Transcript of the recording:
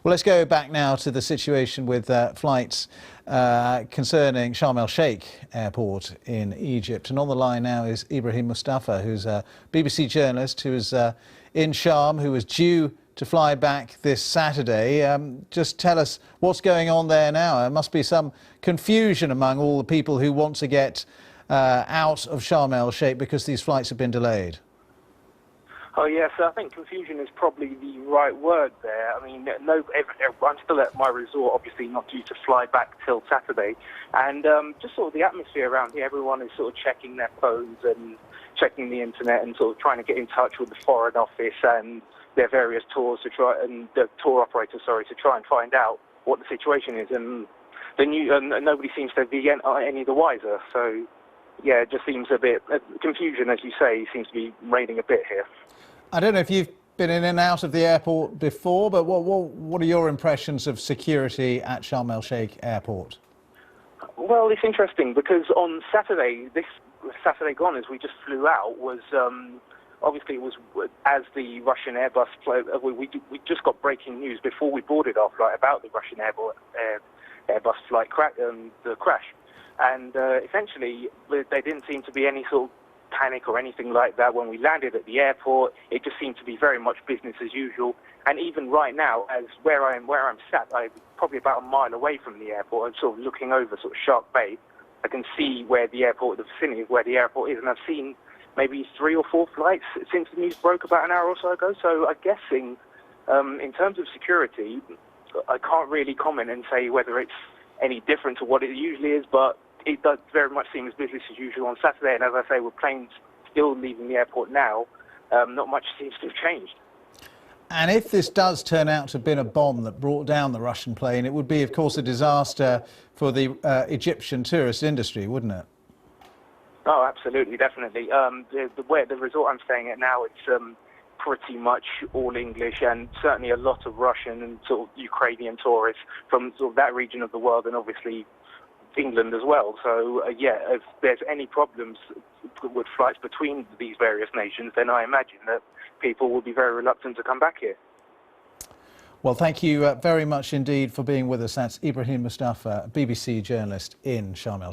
Well, let's go back now to the situation with flights concerning Sharm el-Sheikh airport in Egypt. And on the line now is Ibrahim Mustafa, who's a BBC journalist who is in Sharm, who was due to fly back this Saturday. Just tell us what's going on there now. There must be some confusion among all the people who want to get out of Sharm el-Sheikh because these flights have been delayed. Oh yes, I think confusion is probably the right word there. I mean, I'm still at my resort, obviously not due to fly back till Saturday, and just sort of the atmosphere around here. Everyone is sort of checking their phones and checking the internet and sort of trying to get in touch with the Foreign Office and their various tours to try, and the tour operators, to try and find out what the situation is. And nobody seems to be any the wiser. So yeah, it just seems a bit confusion, as you say, seems to be reigning a bit here. I don't know if you've been in and out of the airport before, but what are your impressions of security at Sharm el-Sheikh airport? Well, it's interesting because on Saturday, this Saturday gone, as we just flew out, was obviously it was as the Russian Airbus flight. We just got breaking news before we boarded our flight about the Russian Airbus flight the crash, and essentially there didn't seem to be any sort of panic or anything like that when we landed at the airport. It just seemed to be very much business as usual. And even right now, as where I'm sat, I'm probably about a mile away from the airport. I'm sort of looking over sort of Shark Bay. I can see where the airport, the vicinity of where the airport is, and I've seen maybe 3 or 4 flights since the news broke about an hour or so ago. So I'm guessing, in terms of security, I can't really comment and say whether it's any different to what it usually is, but it does very much seem as business as usual on Saturday. And as I say, with planes still leaving the airport now, not much seems to have changed. And if this does turn out to have been a bomb that brought down the Russian plane, it would be, of course, a disaster for the Egyptian tourist industry, wouldn't it? Oh, absolutely, definitely. The resort I'm staying at now, it's pretty much all English, and certainly a lot of Russian and sort of Ukrainian tourists from sort of that region of the world, and obviously England as well. So yeah, if there's any problems with flights between these various nations, then I imagine that people will be very reluctant to come back here. Well, thank you very much indeed for being with us. That's Ibrahim Mustafa, BBC journalist in Sharm el-Sheikh.